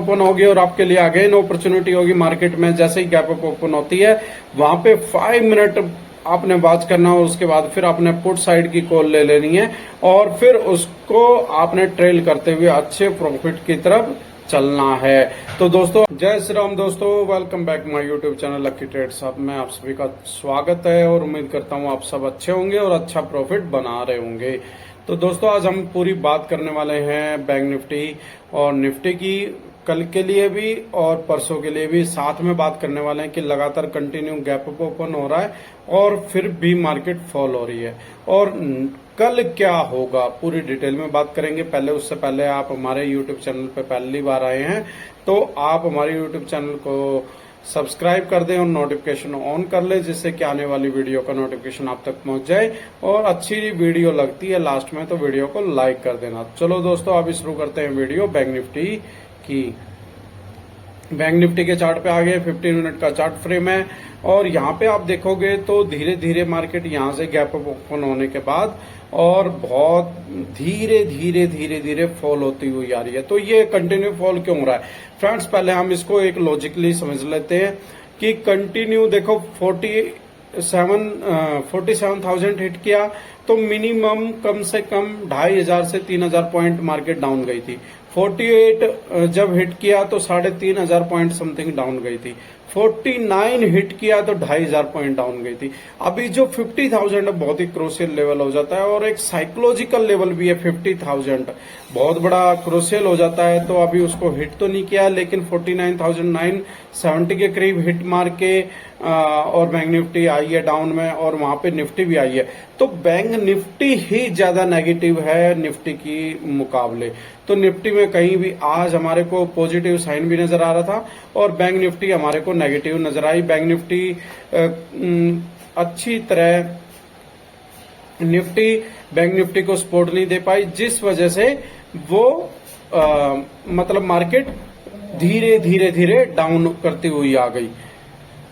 Open होगी और आपके लिए अगेन अपॉर्चुनिटी होगी मार्केट में। जैसे ही गैप अप ओपन होती है वहां पे 5 मिनट आपने वॉच करना है और उसके बाद फिर आपने पुट साइड की कॉल ले लेनी है और फिर उसको आपने ट्रेल करते हुए अच्छे प्रॉफिट की तरफ चलना है। तो दोस्तों जय श्री राम दोस्तों, welcome back my YouTube channel lucky trades में आप सभी का स्वागत है और उम्मीद करता हूँ आप सब अच्छे होंगे और अच्छा प्रॉफिट बना रहे होंगे। तो दोस्तों आज हम पूरी बात करने वाले हैं बैंक निफ्टी और निफ्टी की, कल के लिए भी और परसों के लिए भी साथ में बात करने वाले हैं कि लगातार कंटिन्यू गैप अप ओपन हो रहा है और फिर भी मार्केट फॉल हो रही है और कल क्या होगा पूरी डिटेल में बात करेंगे। पहले उससे पहले आप हमारे यूट्यूब चैनल पे पहली बार आए हैं तो आप हमारे यूट्यूब चैनल को सब्सक्राइब कर दें और नोटिफिकेशन ऑन कर ले, जिससे कि आने वाली वीडियो का नोटिफिकेशन आप तक पहुंच जाए। और अच्छी वीडियो लगती है लास्ट में तो वीडियो को लाइक कर देना। चलो दोस्तों अभी शुरू करते हैं वीडियो बैंक निफ्टी की। बैंक निफ्टी के चार्ट पे आ गए, 15 मिनट का चार्ट फ्रेम है और यहाँ पे आप देखोगे तो धीरे धीरे मार्केट यहाँ से गैप अप ओपन होने के बाद और बहुत धीरे धीरे धीरे धीरे फॉल होती हुई आ रही है। तो ये कंटिन्यू फॉल क्यों हो रहा है फ्रेंड्स, पहले हम इसको एक लॉजिकली समझ लेते हैं कि कंटिन्यू देखो 47,000 हिट किया तो मिनिमम कम से कम 2,500 से 3,000 पॉइंट मार्केट डाउन गई थी। 48 जब हिट किया तो 3,500 पॉइंट समथिंग डाउन गई थी। 49 हिट किया तो 2,500 पॉइंट डाउन गई थी। अभी जो 50,000 बहुत ही क्रोशियल लेवल हो जाता है और एक साइकोलॉजिकल लेवल भी है। 50,000 बहुत बड़ा क्रोशियल हो जाता है तो अभी उसको हिट तो नहीं किया लेकिन 49,970 के करीब हिट मार के और बैंक निफ्टी आई है डाउन में और वहां पे निफ्टी भी आई है। तो बैंक निफ्टी ही ज्यादा नेगेटिव है निफ्टी की मुकाबले। तो निफ्टी में कहीं भी आज हमारे को पॉजिटिव साइन भी नजर आ रहा था और बैंक निफ्टी हमारे को नेगेटिव नजर आई। बैंक निफ्टी अच्छी तरह बैंक निफ्टी को सपोर्ट नहीं दे पाई, जिस वजह से वो मतलब मार्केट धीरे धीरे धीरे डाउन करती हुई आ गई।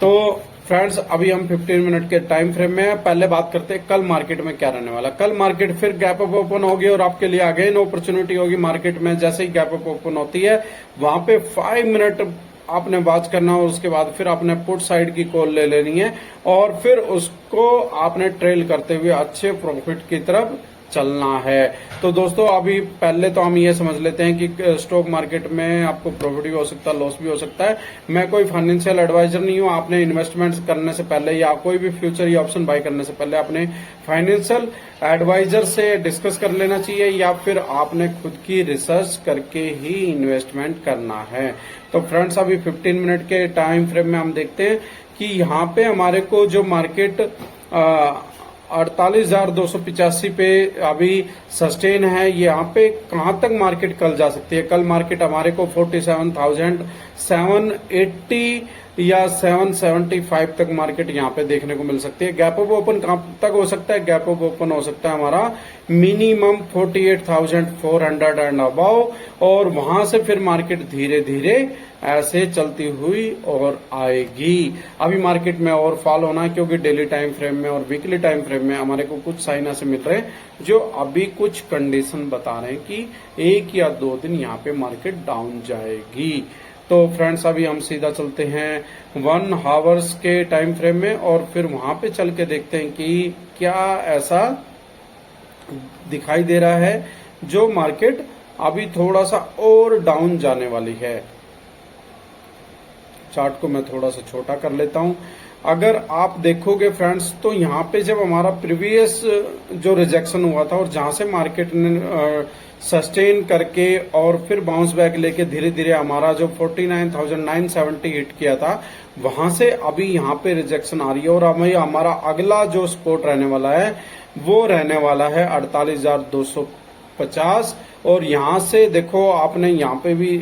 तो फ्रेंड्स अभी हम 15 मिनट के टाइम फ्रेम में हैं। पहले बात करते हैं कल मार्केट में क्या रहने वाला। कल मार्केट फिर गैप अप ओपन होगी और आपके लिए अगेन अपॉर्चुनिटी होगी मार्केट में। जैसे ही गैप अप ओपन होती है वहां पे 5 मिनट आपने वॉच करना और उसके बाद फिर आपने पुट साइड की कॉल ले लेनी है और फिर उसको आपने ट्रेल करते हुए अच्छे प्रॉफिट की तरफ चलना है। तो दोस्तों अभी पहले तो हम ये समझ लेते हैं कि स्टॉक मार्केट में आपको प्रॉफिट भी हो सकता है, लॉस भी हो सकता है। मैं कोई फाइनेंशियल एडवाइजर नहीं हूं। आपने इन्वेस्टमेंट्स करने से पहले या कोई भी फ्यूचर या ऑप्शन बाय करने से पहले आपने फाइनेंशियल एडवाइजर से डिस्कस कर लेना चाहिए या फिर आपने खुद की रिसर्च करके ही इन्वेस्टमेंट करना है। तो फ्रेंड्स अभी 15 मिनट के टाइम फ्रेम में हम देखते हैं कि यहाँ पे हमारे को जो मार्केट 48,285 पे अभी सस्टेन है। यहाँ पे कहां तक मार्केट कल जा सकती है। कल मार्केट हमारे को 47,780 या 775 तक मार्केट यहाँ पे देखने को मिल सकती है। गैप अप ओपन कहां तक हो सकता है, गैप अप ओपन हो सकता है हमारा मिनिमम 48,400 एंड अबाव और वहां से फिर मार्केट धीरे धीरे ऐसे चलती हुई और आएगी। अभी मार्केट में और फॉल होना है क्योंकि डेली टाइम फ्रेम में और वीकली टाइम फ्रेम में हमारे को कुछ साइन ऐसे मिल रहे हैं जो अभी कुछ कंडीशन बता रहे हैं कि 1 या 2 दिन यहाँ पे मार्केट डाउन जाएगी। तो फ्रेंड्स अभी हम सीधा चलते हैं 1 आवर्स के टाइम फ्रेम में और फिर वहां पे चल के देखते हैं कि क्या ऐसा दिखाई दे रहा है जो मार्केट अभी थोड़ा सा और डाउन जाने वाली है। चार्ट को मैं थोड़ा सा छोटा कर लेता हूं। अगर आप देखोगे फ्रेंड्स तो यहाँ पे जब हमारा प्रीवियस जो रिजेक्शन हुआ था और जहां से मार्केट ने सस्टेन करके और फिर बाउंस बैक लेके धीरे धीरे हमारा जो 49,970 हिट किया था वहां से अभी यहाँ पे रिजेक्शन आ रही है और हमें हमारा अगला जो सपोर्ट रहने वाला है वो रहने वाला है 48,250 और यहां से देखो आपने यहाँ पे भी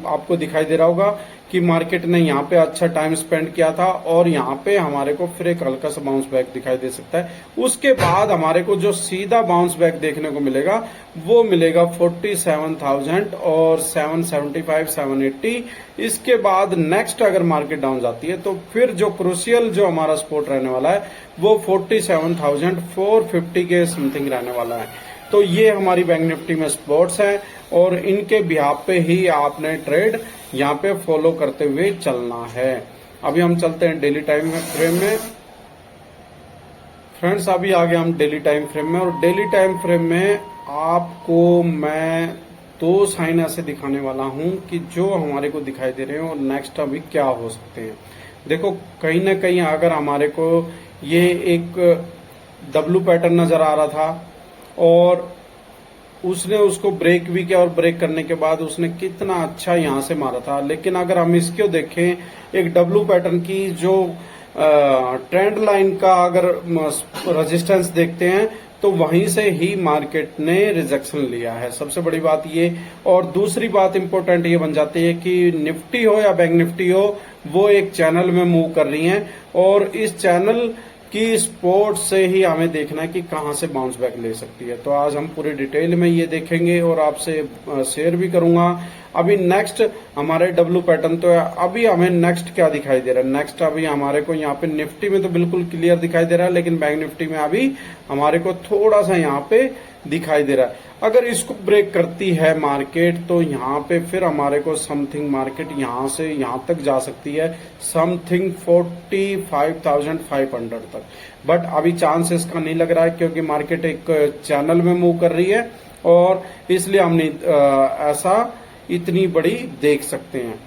आपको दिखाई दे रहा होगा कि मार्केट ने यहाँ पे अच्छा टाइम स्पेंड किया था और यहाँ पे हमारे को फिर एक हल्का सा बाउंस बैक दिखाई दे सकता है। उसके बाद हमारे को जो सीधा बाउंस बैक देखने को मिलेगा वो मिलेगा 47,000 और 775 780। इसके बाद नेक्स्ट अगर मार्केट डाउन जाती है तो फिर जो क्रूशियल जो हमारा सपोर्ट रहने वाला है वो 47,450 के समथिंग रहने वाला है। तो ये हमारी बैंक निफ्टी में सपोर्ट्स हैं और इनके बिहाफ पे ही आपने ट्रेड यहाँ पे फॉलो करते हुए चलना है। अभी हम चलते हैं डेली टाइम फ्रेम में। फ्रेंड्स अभी आगे हम डेली टाइम फ्रेम में, और डेली टाइम फ्रेम में आपको मैं दो साइन ऐसे दिखाने वाला हूं कि जो हमारे को दिखाई दे रहे हैं और नेक्स्ट अभी क्या हो सकते हैं। देखो कहीं ना कहीं अगर हमारे को ये एक डब्लू पैटर्न नजर आ रहा था और उसने उसको ब्रेक भी किया, और ब्रेक करने के बाद उसने कितना अच्छा यहां से मारा था। लेकिन अगर हम इसको देखें, एक डब्लू पैटर्न की जो ट्रेंड लाइन का अगर रेजिस्टेंस देखते हैं तो वहीं से ही मार्केट ने रिजेक्शन लिया है, सबसे बड़ी बात ये। और दूसरी बात इंपॉर्टेंट ये बन जाती है कि निफ्टी हो या बैंक निफ्टी हो, वो एक चैनल में मूव कर रही हैं, और इस चैनल की सपोर्ट से ही हमें देखना है कि कहां से बाउंस बैक ले सकती है। तो आज हम पूरी डिटेल में ये देखेंगे और आपसे शेयर भी करूंगा। अभी नेक्स्ट हमारे डब्लू पैटर्न तो है, अभी हमें नेक्स्ट क्या दिखाई दे रहा है। नेक्स्ट अभी हमारे को यहाँ पे निफ्टी में तो बिल्कुल क्लियर दिखाई दे रहा है, लेकिन बैंक निफ्टी में अभी हमारे को थोड़ा सा यहाँ पे दिखाई दे रहा है। अगर इसको ब्रेक करती है मार्केट तो यहाँ पे फिर हमारे को समथिंग मार्केट यहाँ से यहाँ तक जा सकती है, समथिंग 45,500 तक। बट अभी चांस इसका नहीं लग रहा है, क्योंकि मार्केट एक चैनल में मूव कर रही है, और इसलिए हम नहीं ऐसा इतनी बड़ी देख सकते हैं।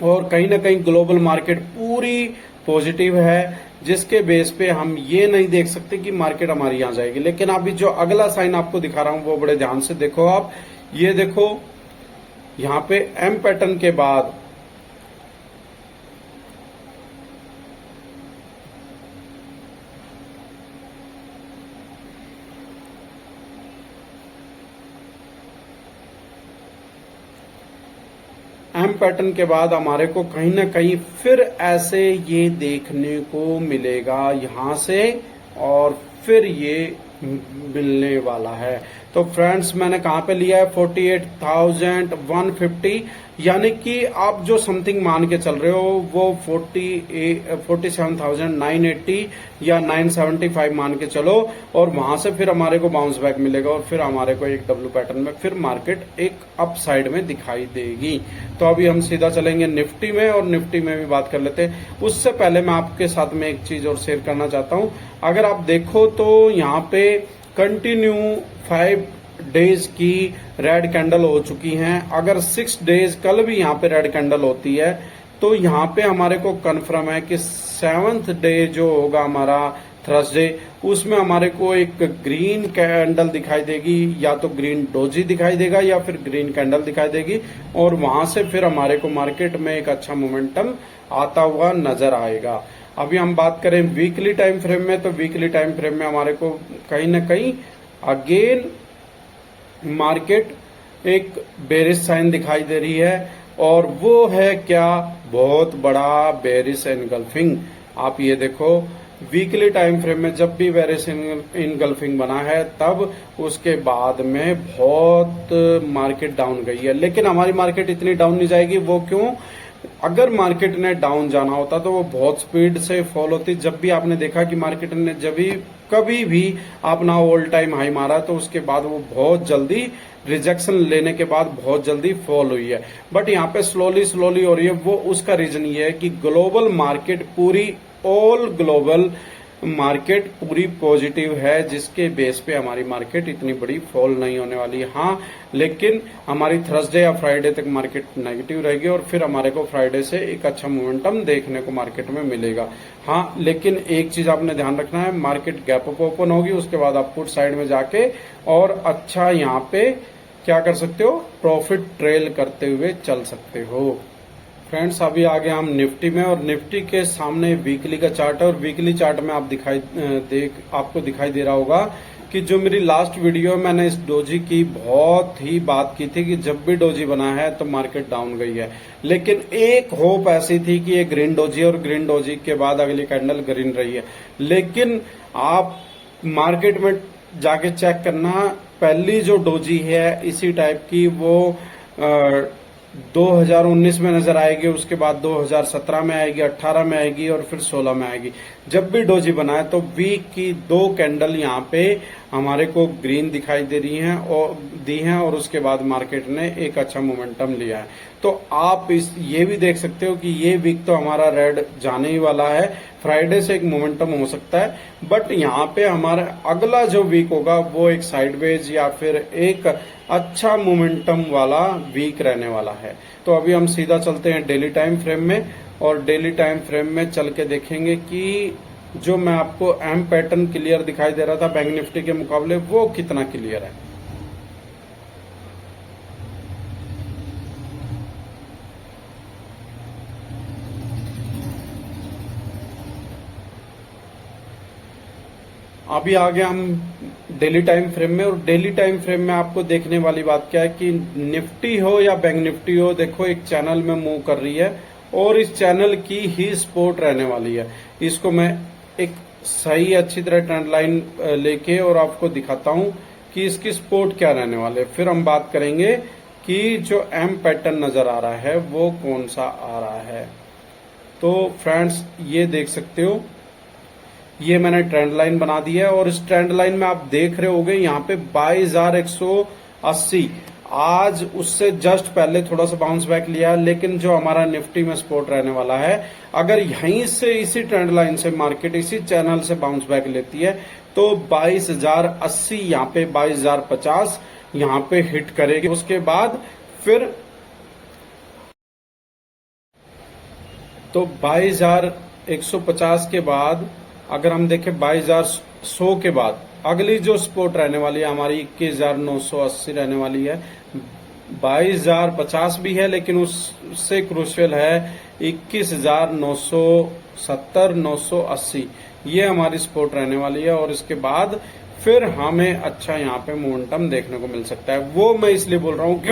और कहीं ना कहीं ग्लोबल मार्केट पूरी पॉजिटिव है, जिसके बेस पे हम ये नहीं देख सकते कि मार्केट हमारी यहां जाएगी। लेकिन अभी जो अगला साइन आपको दिखा रहा हूं वो बड़े ध्यान से देखो आप। ये देखो यहां पे एम पैटर्न के बाद एम पैटर्न के बाद हमारे को कहीं ना कहीं फिर ऐसे ये देखने को मिलेगा यहां से, और फिर ये मिलने वाला है। तो फ्रेंड्स मैंने कहां पे लिया है 48,150, यानी कि आप जो समथिंग मान के चल रहे हो वो 47,980 या 975 मान के चलो, और वहां से फिर हमारे को बाउंस बैक मिलेगा, और फिर हमारे को एक डब्ल्यू पैटर्न में फिर मार्केट एक अप साइड में दिखाई देगी। तो अभी हम सीधा चलेंगे निफ्टी में, और निफ्टी में भी बात कर लेते हैं। उससे पहले मैं आपके साथ में एक चीज और शेयर करना चाहता हूं। अगर आप देखो तो यहाँ पे कंटिन्यू 5 डेज की रेड कैंडल हो चुकी हैं। अगर 6 डेज कल भी यहाँ पे रेड कैंडल होती है तो यहाँ पे हमारे को कन्फर्म है कि 7th डे जो होगा हमारा थर्सडे, उसमें हमारे को एक ग्रीन कैंडल दिखाई देगी, या तो ग्रीन डोजी दिखाई देगा या फिर ग्रीन कैंडल दिखाई देगी, और वहां से फिर हमारे को मार्केट में एक अच्छा मोमेंटम आता हुआ नजर आएगा। अभी हम बात करें वीकली टाइम फ्रेम में, तो वीकली टाइम फ्रेम में हमारे को कहीं ना कहीं अगेन मार्केट एक बेरिश साइन दिखाई दे रही है, और वो है क्या, बहुत बड़ा बेरिश एनगल्फिंग। आप ये देखो वीकली टाइम फ्रेम में जब भी बेरिश एनगल्फिंग बना है तब उसके बाद में बहुत मार्केट डाउन गई है। लेकिन हमारी मार्केट इतनी डाउन नहीं जाएगी। वो क्यों? अगर मार्केट ने डाउन जाना होता तो वो बहुत स्पीड से फॉल होती। जब भी आपने देखा कि मार्केट ने जब भी कभी भी अपना ऑल टाइम हाई मारा तो उसके बाद वो बहुत जल्दी रिजेक्शन लेने के बाद बहुत जल्दी फॉल हुई है। बट यहाँ पे स्लोली स्लोली हो रही है। वो उसका रीजन ये है कि ग्लोबल मार्केट पूरी ऑल ग्लोबल मार्केट पूरी पॉजिटिव है, जिसके बेस पे हमारी मार्केट इतनी बड़ी फॉल नहीं होने वाली है। हाँ, लेकिन हमारी थर्सडे या फ्राइडे तक मार्केट नेगेटिव रहेगी, और फिर हमारे को फ्राइडे से एक अच्छा मोमेंटम देखने को मार्केट में मिलेगा। हाँ, लेकिन एक चीज आपने ध्यान रखना है, मार्केट गैप अप ओपन होगी, उसके बाद आप पुट साइड में जाके और अच्छा यहाँ पे क्या कर सकते हो, प्रॉफिट ट्रेल करते हुए चल सकते हो। फ्रेंड्स अभी आगे हम निफ्टी में, और निफ्टी के सामने वीकली का चार्ट है, और वीकली चार्ट में आपको दिखाई दे रहा होगा कि जो मेरी लास्ट वीडियो है मैंने इस डोजी की बहुत ही बात की थी कि जब भी डोजी बना है तो मार्केट डाउन गई है। लेकिन एक होप ऐसी थी कि ये ग्रीन डोजी, और ग्रीन डोजी के बाद अगली कैंडल ग्रीन रही है। लेकिन आप मार्केट में जाके चेक करना, पहली जो डोजी है इसी टाइप की वो 2019 में नजर आएगी, उसके बाद 2017 में आएगी, 18 में आएगी और फिर 16 में आएगी। जब भी डोजी बना है तो वीक की 2 कैंडल यहाँ पे हमारे को ग्रीन दिखाई दे रही हैं और उसके बाद मार्केट ने एक अच्छा मोमेंटम लिया है। तो आप ये भी देख सकते हो कि ये वीक तो हमारा रेड जाने ही वाला है, फ्राइडे से एक मोमेंटम हो सकता है, बट यहाँ पे हमारा अगला जो वीक होगा वो एक साइडवेज या फिर एक अच्छा मोमेंटम वाला वीक रहने वाला है। तो अभी हम सीधा चलते हैं डेली टाइम फ्रेम में, और डेली टाइम फ्रेम में चल के देखेंगे कि जो मैं आपको एम पैटर्न क्लियर दिखाई दे रहा था बैंक निफ्टी के मुकाबले, वो कितना क्लियर है। अभी आ गया हम डेली टाइम फ्रेम में, और डेली टाइम फ्रेम में आपको देखने वाली बात क्या है कि निफ्टी हो या बैंक निफ्टी हो, देखो एक चैनल में मूव कर रही है और इस चैनल की ही सपोर्ट रहने वाली है। इसको मैं एक सही अच्छी तरह ट्रेंड लाइन लेके और आपको दिखाता हूं कि इसकी सपोर्ट क्या रहने वाले। फिर हम बात करेंगे कि जो एम पैटर्न नजर आ रहा है वो कौन सा आ रहा है। तो फ्रेंड्स ये देख सकते हो, ये मैंने ट्रेंड लाइन बना दी है और इस ट्रेंड लाइन में आप देख रहे होंगे यहाँ पे 22,180 आज उससे जस्ट पहले थोड़ा सा बाउंस बैक लिया, लेकिन जो हमारा निफ्टी में सपोर्ट रहने वाला है, अगर यहीं से इसी ट्रेंड लाइन से मार्केट इसी चैनल से बाउंस बैक लेती है तो 22,080 यहाँ पे 22,050 यहाँ पे हिट करेगी। उसके बाद फिर तो 22,150 के बाद अगर हम देखें 22,100 के बाद अगली जो सपोर्ट रहने वाली है हमारी 21,980 रहने वाली है। 22,050 भी है लेकिन उससे क्रूशियल है 21,970 980, ये हमारी सपोर्ट रहने वाली है। और इसके बाद फिर हमें अच्छा यहाँ पे मोमेंटम देखने को मिल सकता है। वो मैं इसलिए बोल रहा हूँ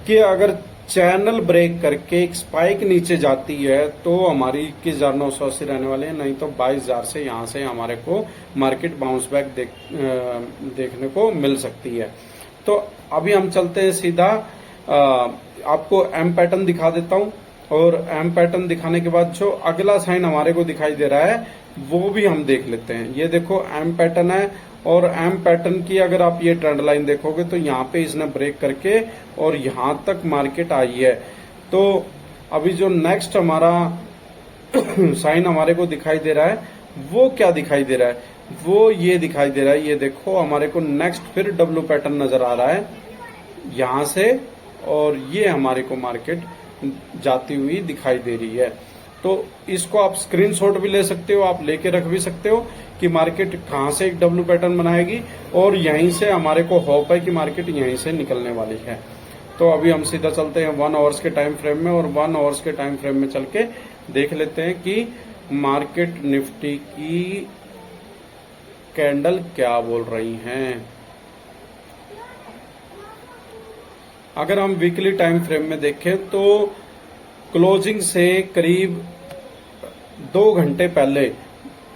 कि अगर चैनल ब्रेक करके एक स्पाइक नीचे जाती है तो हमारी 21,980 रहने वाले हैं, नहीं तो 22,000 से यहाँ से हमारे को मार्केट बाउंस बैक देखने को मिल सकती है। तो अभी हम चलते हैं सीधा, आपको एम पैटर्न दिखा देता हूँ, और एम पैटर्न दिखाने के बाद जो अगला साइन हमारे को दिखाई दे रहा है वो भी हम देख लेते हैं। ये देखो एम पैटर्न है, और एम पैटर्न की अगर आप ये ट्रेंड लाइन देखोगे तो यहाँ पे इसने ब्रेक करके और यहाँ तक मार्केट आई है। तो अभी जो नेक्स्ट हमारा साइन हमारे को दिखाई दे रहा है वो क्या दिखाई दे रहा है, वो ये दिखाई दे रहा है। ये देखो हमारे को नेक्स्ट फिर डब्ल्यू पैटर्न नजर आ रहा है यहाँ से, और ये हमारे को मार्केट जाती हुई दिखाई दे रही है। तो इसको आप स्क्रीनशॉट भी ले सकते हो, आप लेके रख भी सकते हो कि मार्केट कहां से एक डब्ल्यू पैटर्न बनाएगी, और यहीं से हमारे को होप है कि मार्केट यहीं से निकलने वाली है। तो अभी हम सीधा चलते हैं 1 आवर्स के टाइम फ्रेम में, और 1 आवर्स के टाइम फ्रेम में चल के देख लेते हैं कि मार्केट निफ्टी की कैंडल क्या बोल रही हैं। अगर हम वीकली टाइम फ्रेम में देखें तो क्लोजिंग से करीब 2 घंटे पहले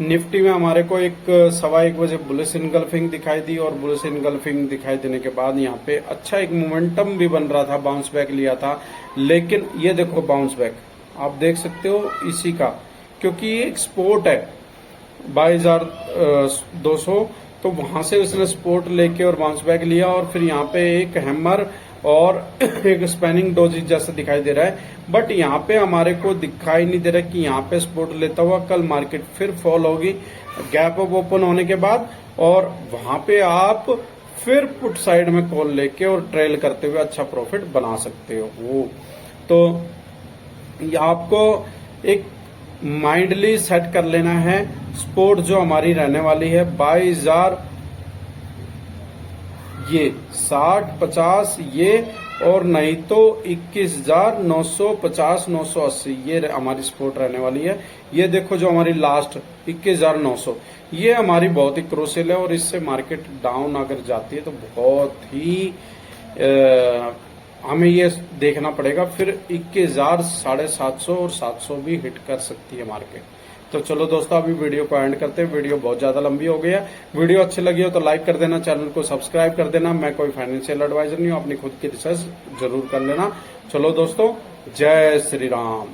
निफ्टी में हमारे को 1:15 बजे बुलिश इनगल्फिंग दिखाई दी, और बुलिश इनगल्फिंग दिखाई देने के बाद यहाँ पे अच्छा एक मोमेंटम भी बन रहा था, बाउंस बैक लिया था। लेकिन ये देखो बाउंस बैक आप देख सकते हो इसी का, क्योंकि ये एक सपोर्ट है 22,200, तो वहां से उसने सपोर्ट लेके और बाउंस बैक लिया, और फिर यहाँ पे एक हैमर और एक स्पैनिंग डोजी जैसा दिखाई दे रहा है। बट यहाँ पे हमारे को दिखाई नहीं दे रहा कि यहाँ पे सपोर्ट लेता हुआ कल मार्केट फिर फॉल होगी गैप अप ओपन होने के बाद, और वहां पे आप फिर पुट साइड में कॉल लेके और ट्रेल करते हुए अच्छा प्रॉफिट बना सकते हो। तो आपको एक माइंडली सेट कर लेना है सपोर्ट जो हमारी रहने वाली है 22,000 ये 60-50 ये, और नहीं तो 21,950 980 ये हमारी सपोर्ट रहने वाली है। ये देखो जो हमारी लास्ट 21,900 ये हमारी बहुत ही क्रूशियल है, और इससे मार्केट डाउन अगर जाती है तो बहुत ही हमें ये देखना पड़ेगा, फिर 21,000 750 और 700 भी हिट कर सकती है मार्केट। तो चलो दोस्तों अभी वीडियो को एंड करते हैं, वीडियो बहुत ज्यादा लंबी हो गई है। वीडियो अच्छी लगी हो तो लाइक कर देना, चैनल को सब्सक्राइब कर देना। मैं कोई फाइनेंशियल एडवाइजर नहीं हूँ, अपनी खुद की रिसर्च जरूर कर लेना। चलो दोस्तों, जय श्री राम।